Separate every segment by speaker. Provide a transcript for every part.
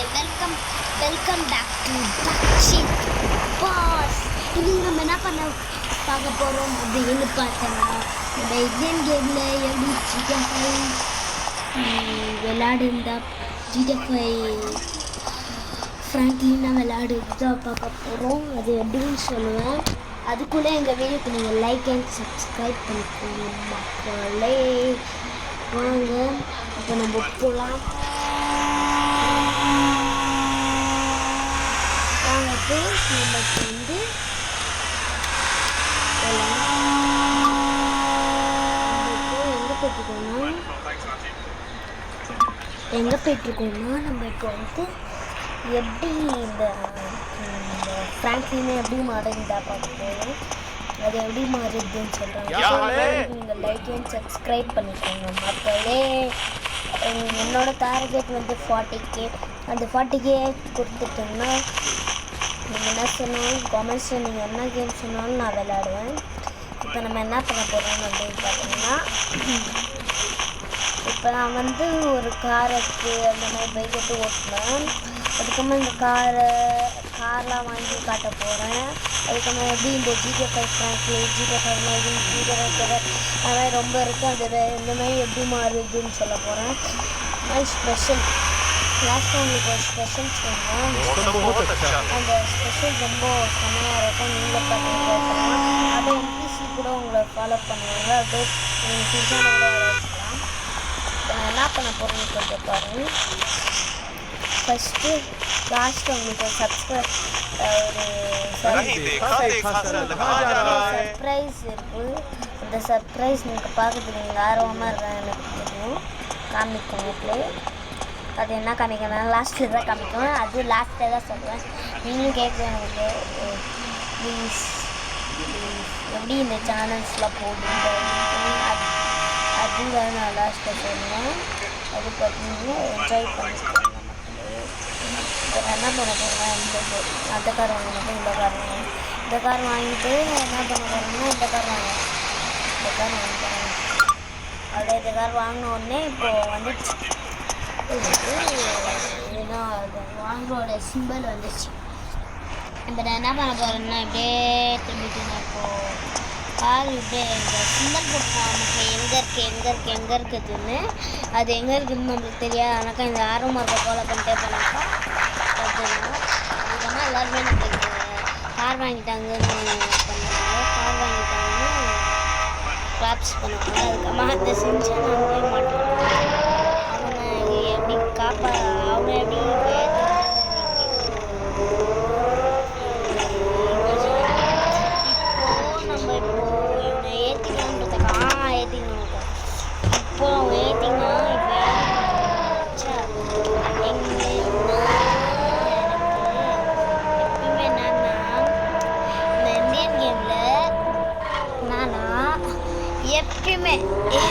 Speaker 1: Welcome back to Pakshith boss. இன்னைக்கு நம்ம என்ன பார்க்க போகிறோம் அப்படின்னு பார்த்தோன்னா, நம்ம இந்தியன் கேமில் எப்படி ஜிடிஎஃப்ஐ விளையாடுந்தா ஜிடிஎஃப்ஐ ஃப்ராங்க்லினாக விளையாடுதான் பார்க்க போகிறோம். அது எப்படின்னு சொல்லுவேன். அதுக்குள்ளே எங்கள் வீடியோக்கு நீங்கள் லைக் அண்ட் சப்ஸ்கிரைப் பண்ணிக்கோங்க மக்களே. வாங்க இப்போ நம்ம போகலாம். நமக்கு வந்து எங்கே போயிட்டுருக்கோம்னா நம்ம இப்போ வந்து எப்படி இந்த ஃப்ராங்க்லினை எப்படி மாறுதுதா பார்க்க போகிறோம். அது எப்படி மாறுதுன்னு சொல்கிறாங்க. நீங்கள் லைக் அண்ட் சப்ஸ்கிரைப் பண்ணிக்கோங்க மக்களே. என்னோட டார்கெட் வந்து 40K. அந்த 40K கொடுத்துட்டோம்னா நீங்கள் என்ன சொன்னாலும் கமெண்ட்ஸில் நீங்கள் என்ன கேம் சொன்னாலும் நான் விளையாடுவேன். இப்போ நம்ம என்ன பண்ண போகிறோம் அப்படின்னு பார்த்தீங்கன்னா, இப்போ நான் வந்து ஒரு காருக்கு அந்த மாதிரி பைக்கெட்டு ஓட்டினேன். அதுக்கப்புறமா இந்த கார்லாம் வாங்கி காட்ட போகிறேன். அதுக்கப்புறமா எப்படி இந்த ஜிடிஎஃப்ஐ ஃப்ராங்க்லின் ஜிடிஎஃப்ஐ அது மாதிரி ரொம்ப இருக்குது. அது இந்த மாதிரி எப்படி மாறுதுன்னு சொல்ல போகிறேன். ஸ்பெஷல் லாஸ்ட் உங்களுக்கு ஒரு ஸ்பெஷல் சொன்னேன். அந்த ஸ்பெஷல் ரொம்ப செம்மையாக இருக்கும். நீங்களே பார்த்தீங்கன்னா அதை எம்பிசி கூட உங்களை ஃபாலோ பண்ணுவாங்க. அப்படியே நீங்கள் சீசனில் கூட வச்சுக்கலாம். இப்போ நான் என்ன பண்ண போகிறேன்னு கொஞ்சம் பாருங்கள். ஃபஸ்ட்டு லாஸ்ட்டு உங்களுக்கு ஒரு சர்ப்ரைஸ் இருக்குது. அந்த சர்ப்ரைஸ் நீங்கள் பார்க்குறதுக்கு நீங்கள் ஆர்வமாக இருக்க எனக்கு தெரியும். காமிக்கோங்களே. அது என்ன காமிக்கணும் லாஸ்ட்டில் தான் காமிக்கணும். அது லாஸ்ட்டில் தான் சொல்லுவேன். நீங்களும் கேட்குறேன் எனக்கு ப்ளீஸ் எப்படி இந்த சேனல்ஸ்லாம் போடுங்க அதுதான் நான் லாஸ்ட்டில் சொல்லுவேன். அது பார்த்தீங்கன்னா என்ஜாய் பண்ணிக்கிறேன். இப்போ என்ன பண்ண போகிறேன், அந்த கார் வாங்கினப்போ இந்த கார் வாங்கினேன். இந்த கார் வாங்கிட்டு என்ன பண்ண போகிறேன்னா இந்த கார் வாங்கிட்டேன். அப்படியே இந்த கார் வாங்கின உடனே இப்போது வந்துடுச்சு. ஏன்னா அது வாங்கோட சிம்பிள் வந்துச்சு. இப்போ நான் என்ன பண்ண போகிறேன்னா இப்படியே திரும்பிட்டு நான் இப்போது கார் இப்படியே இந்த சிம்பிள் போட்டுருவோம். நமக்கு எங்கே இருக்குதுன்னு அது எங்கே இருக்குதுன்னு நம்மளுக்கு தெரியாது. ஆனாக்கா இந்த ஆர்வமாக இருக்க ஃபாலோ பண்ணிட்டே போனாக்கா அதுதான் அதுக்கான எல்லாருமே நம்மளுக்கு கார் வாங்கிட்டாங்கன்னு பண்ணுவாங்க. கார் வாங்கிட்டாங்கன்னு கிளாப்ஸ் பண்ணுவாங்க. அதுக்கப்புறமா அதை செஞ்சு நான் மாட்டேன். எப்படி அவனை எப்படி நம்ம இப்போ இவனை ஏற்றிக்கலான்றதுக்கா ஏற்றிக்கணும். இப்போ அவன் ஏற்றிங்கன்னா இப்போ எப்பயுமே என்னன்னா இந்த இந்தியன் கேமில்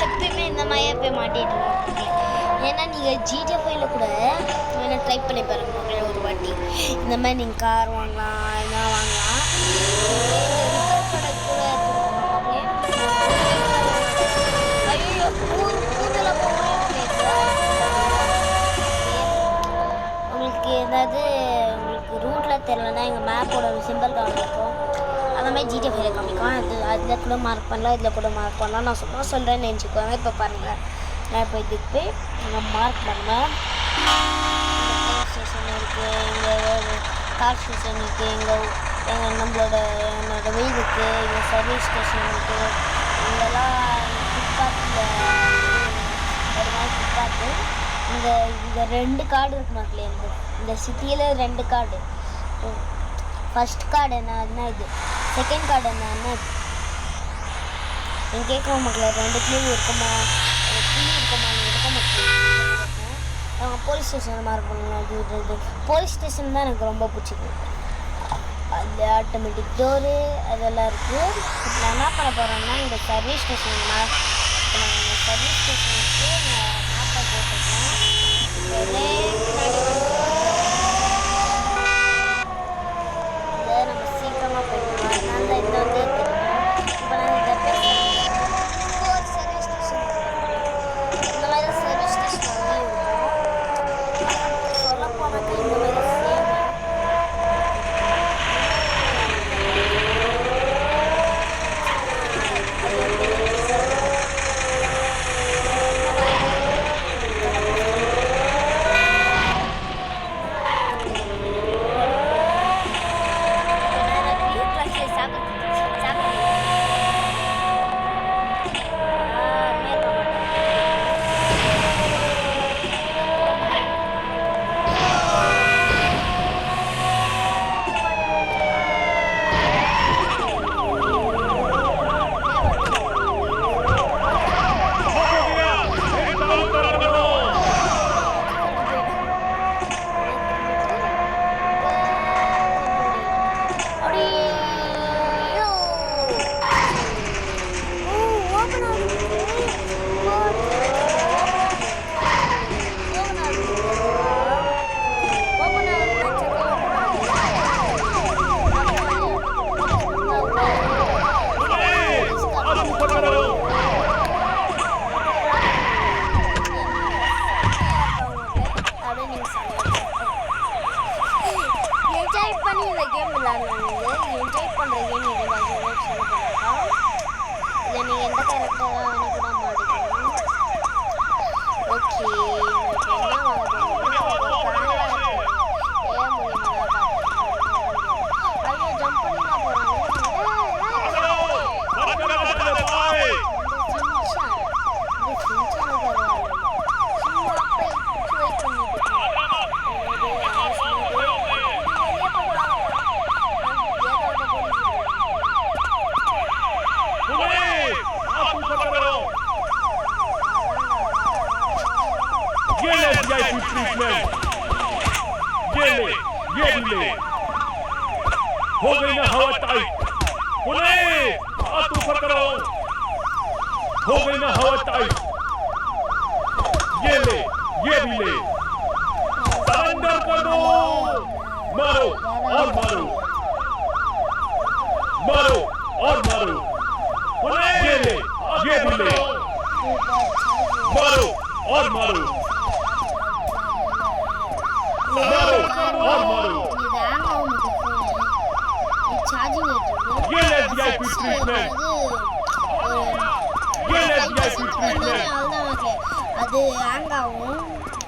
Speaker 1: எப்பயுமே இந்த மாதிரி போய் மாட்டிட்டு இருக்கேன். ஏன்னா நீங்கள் ஜிடிஎஃப்ஐயில் கூட வேணால் ட்ரை பண்ணி பாருங்க ஒரு வாட்டி. இந்த மாதிரி நீங்கள் கார் வாங்கலாம் எல்லாம் வாங்கலாம். ஐயோ உங்களுக்கு ஏதாவது உங்களுக்கு ரூட்டில் தெரியலன்னா எங்கள் மேப்போட சிம்பிள் காமிக்கும். அந்த மாதிரி ஜிடிஎஃப்ஐயில் காமிக்கும். அதில் கூட மார்க் பண்ணலாம், இதில் கூட மார்க் பண்ணலாம். நான் சும்மா சொல்கிறேன்னு நினச்சிக்குவாங்க. இப்போ பாருங்கள், நான் இப்போ இதுக்கு போய் நான் மார்க் பண்ணேன். ஸ்டேஷன் இருக்குது, எங்கள் கார் ஸ்டேஷன் இருக்குது, என்னோட வீடு இருக்குது, எங்கள் சர்வீஸ் ஸ்டேஷன் இருக்குது. இங்கெல்லாம் ஃபுட்பாத்தில் ஒரு மாதிரி ஃபுட்பாத்து. இந்த 2 கார்டு இருக்கு மக்களே. இந்த சிட்டியில் 2 கார்டு. ஃபஸ்ட் கார்டு என்ன இது, செகண்ட் கார்டு என்ன இது நீங்கள் கேட்குற மக்களே. 2 கிளீவ் இருக்குமா இருக்க மாட்டேன். அவங்க போலீஸ் ஸ்டேஷன் மார்க் பண்ணலாம். இது போலீஸ் ஸ்டேஷன் தான் எனக்கு ரொம்ப பிடிச்சிது. அது ஆட்டோமேட்டிக் டோரு அதெல்லாம் இருக்குது. இப்போ நான் என்ன பண்ண போகிறேன்னா இந்த சர்வீஸ் ஸ்டேஷன் சர்வீஸ் ஸ்டேஷனுக்கு நான் மேப்பை போட்டுருக்கேன். இதை நம்ம சீக்கிரமாக போய்க்கலாம். அதனால தான் இந்த வந்து இப்போ நான் இதை சர்வீஸ் ஸ்டேஷன் இந்த மாதிரி சர்வீஸ் ஸ்டேஷன் சொல்ல போனாக்கா விளாட்லான்னு என்ஜாய் பண்ணுற கேம் இது சொல்ல போனாக்கா இதில் நீங்கள் எந்த கேரக்டராக வேணும் கூட மாட்டிக்கணும். ஓகே இப்போ என்ன வாங்க ஐயோ ஜம்ப் பண்ணி தான்
Speaker 2: हो गई ना हवा टाइट हाथ ऊपर करो हो गई ना हवा टाइट ये भी ले सरेंडर कर दो मारो और मारो ये भी ले मारो और मारो
Speaker 1: அது ஹேங் ஆகும்.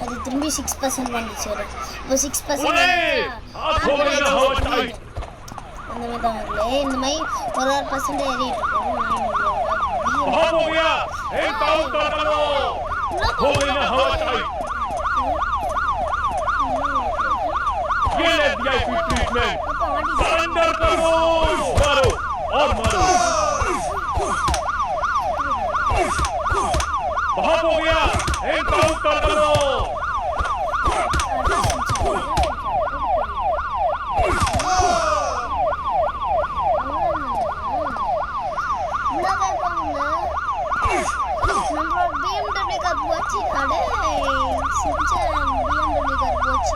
Speaker 1: அது திரும்பி 6% வந்துச்சு. இப்போ 6% அந்த மாதிரி தான் வரல. இந்த மாதிரி ஒரு % ஏறிட்டு இருக்கும்.
Speaker 2: सरेंडर करो मारो और मारो बहुत हो गया एक काउंटर करो
Speaker 1: BMW का போச்சு அடே சின்சான் BMW का போச்சு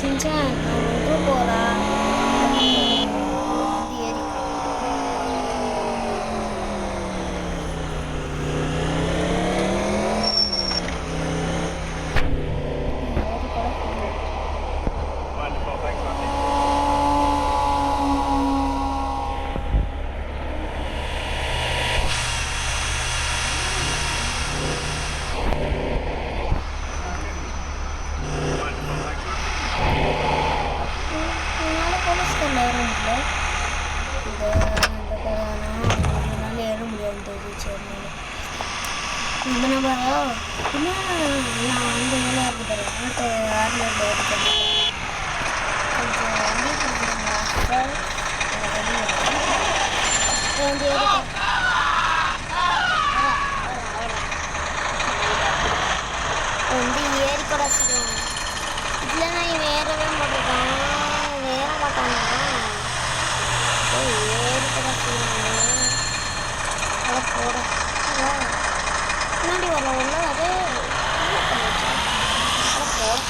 Speaker 1: சின்சான் அவன் போறா இல்லைன்னா இவன் ஏறவே மாட்டேங்கான் ஏற மாட்டானா ஏறி கூட போட முன்னாடி வரல ஒன்று அது போட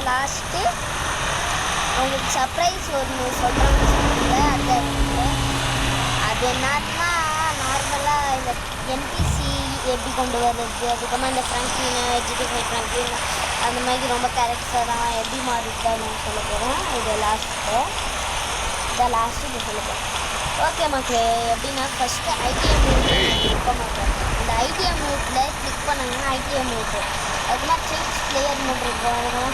Speaker 1: லாஸ்ட்டு அவங்களுக்கு சர்ப்ரைஸ் ஒன்று சொல்கிறாங்கன்னு சொன்னாங்க. அது என்னன்னா நார்மலாக இந்த என்பிசி எப்படி கொண்டு வர்றது, அதுக்கப்புறமா இந்த ஃப்ராங்க்லின் வெஜிடபிள் ஃப்ராங்க்லின் அந்த மாதிரி ரொம்ப கேரக்டர்லாம் எப்படி மாறிட்டு தான் சொல்ல போகிறோம். இது லாஸ்ட்டு இப்போ சொல்ல போகிறோம். ஓகே மக்களே, எப்படின்னா ஃபஸ்ட்டு ஐடிஎம் இருக்க மாட்டேன். அந்த ஐடிஎம் மியூட்டில் கிளிக் பண்ணாங்கன்னா ஐடிஎம் மியூட்டு, அதுக்கப்புறமா சேஞ்ச் பிளேயர் மோட் இருக்கும், அதுக்கப்புறம்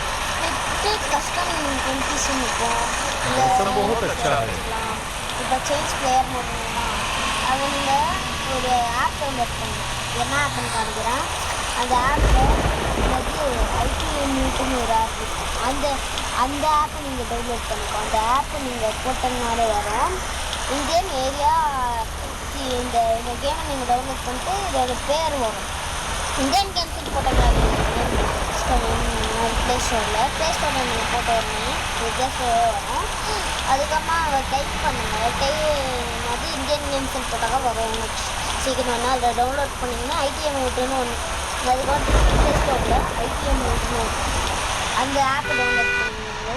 Speaker 1: ஸ்பிளிட்டு கஸ்டம் NPC இருக்கும். இப்போ சேஞ்ச் பிளேயர் மோட் வேணுமா, அதை நீங்கள் ஒரு ஆப் டவுன்லோட் பண்ணணும். என்ன ஆப்னு காமிக்கிறேன். அந்த ஆப்பில் ஐடிஎம் மியூட்டுன்னு ஒரு ஆப் இருக்கும். அந்த ஆப்பை நீங்கள் டவுன்லோட் பண்ணிக்கோ. அந்த ஆப்பை நீங்கள் போட்டதுனாலே வரும். இந்தியன் ஏரியா இந்த கேமை நீங்கள் டவுன்லோட் பண்ணிட்டு இதோட பேர் வரும். இந்தியன் கேம்ஸ் போட்டோம்னாலே ப்ளே ஸ்டோரில் நீங்கள் போட்ட உடனே வரும். அதுக்கப்புறமா டைப் பண்ணுங்கள். அது இந்தியன் கேம்ஸ்ன்னு போட்டாக்க வரும். சீக்கிரம் வேணால் அதை டவுன்லோட் பண்ணிங்கன்னா ஐடிஎம் மியூட்டுன்னு ஒன்று, அதுக்கப்புறம் ப்ளே ஸ்டோரில் ஐடிஎம் மியூட்டுன்னு அந்த ஆப்பை டவுன்லோட் பண்ணிங்க.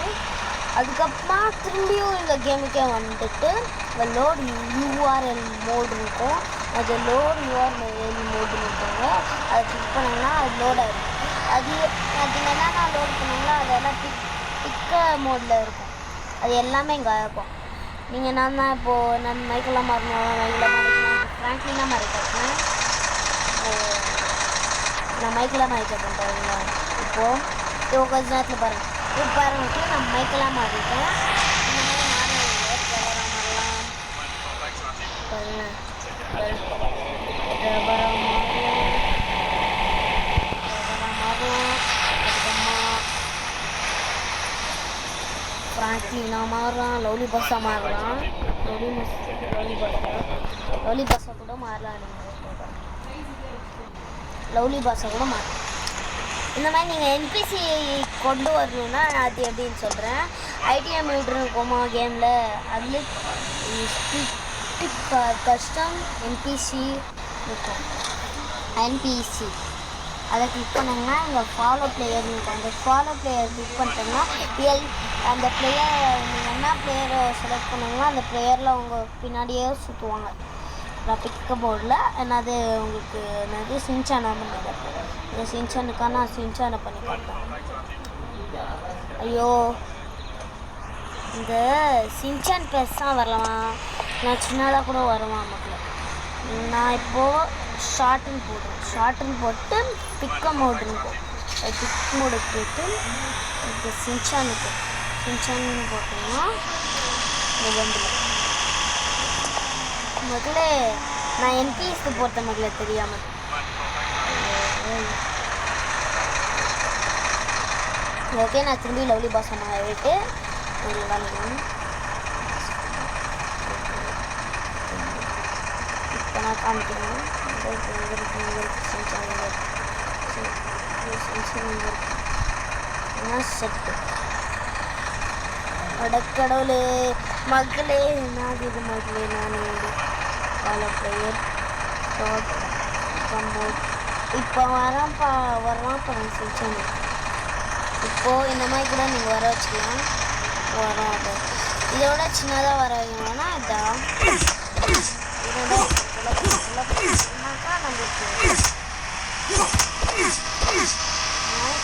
Speaker 1: அதுக்கப்புறமா திரும்பியும் இந்த கேமுக்கே வந்துட்டு லோட் URL மோடு இருக்கும். அது லோட் URL மோடு இருக்குங்க. அதை கிளிக் பண்ணிங்கன்னா அது லோட் ஆகிடும். அது என்னென்னா லோட் பண்ணிங்களோ அதெல்லாம் பிக்க மோடில் இருக்கும். அது எல்லாமே இங்கே இருக்கும். நீங்கள் நான் தான் இப்போது நான் மைக்கெல்லாம் மாறிக்கலாம், ஃப்ராங்க்லினாக மாறி கட்டேன். நான் மைக்கெல்லாம் மாறி கட்டேன். இப்போது கொஞ்ச நேரத்தில் பாருங்கள். இப்போ பாருங்க, நான் மைக்கெல்லாம் மாறிட்டேன். இந்த மாதிரி ஃப்ராங்க்லினா மாறலாம், லவ்லி பஸ்ஸாக மாறலாம், லவ்லி பஸ்ஸை கூட மாறலாம். லவ்லி பஸ்ஸை கூட மாறலாம். இந்த மாதிரி நீங்கள் NPC கொண்டு வரணுன்னா அது எப்படின்னு சொல்கிறேன். ஐடிஎம் மியூட்னு இருக்குமா கேமில், அதில் கஸ்டம் NPC இருக்கும். NPC அதை கிளிக் பண்ணிங்கன்னா இங்கே ஃபாலோ பிளேயர் இருக்கும். அந்த ஃபாலோ பிளேயர் கிளிக் பண்ணிட்டோம்னா அந்த பிளேயர் நீங்கள் என்ன பிளேயரை செலக்ட் பண்ணீங்களோ அந்த பிளேயரில் அவங்க பின்னாடியே சுற்றுவாங்க. நான் பிக்க போர்டில் என்னது உங்களுக்கு என்னது சின்சானா பண்ணிட்டேன். இந்த சின்சானுக்காக நான் சின்சானை பண்ணி பார்த்தேன். ஐயோ, இந்த சின்சான் பெருசாக வரலாம், நான் சின்னதாக கூட வருவான் மக்கள். நான் இப்போது ஷார்ட்டுன்னு போட்டு பிக்க மோடு இருக்கும். பிக் மோடு போட்டு இந்த சின்சான் போட்டோம்னா வந்துடும். முதல்ல நான் NPC போட்ட முதல்ல தெரியாமல். ஓகே, நான் திரும்பி லவ்லி பாஸ் ஆகிட்டு இப்போ நான் காமிக்கிறேன். செட்டு அடக்கடவுளே மக்களே, நான் இது மக்களே, நான் ஃபாலோ பிளேயர் இப்போ வரலாம் செஞ்சு. இப்போது இந்த மாதிரி கூட நீங்கள் வர வச்சுக்கலாம். வரோம் அது இதோட சின்னதாக வர வைக்கணும்னா இதான் இதோட நம்மளுக்கு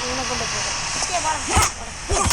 Speaker 1: இவனை கொண்டு போகிறோம்.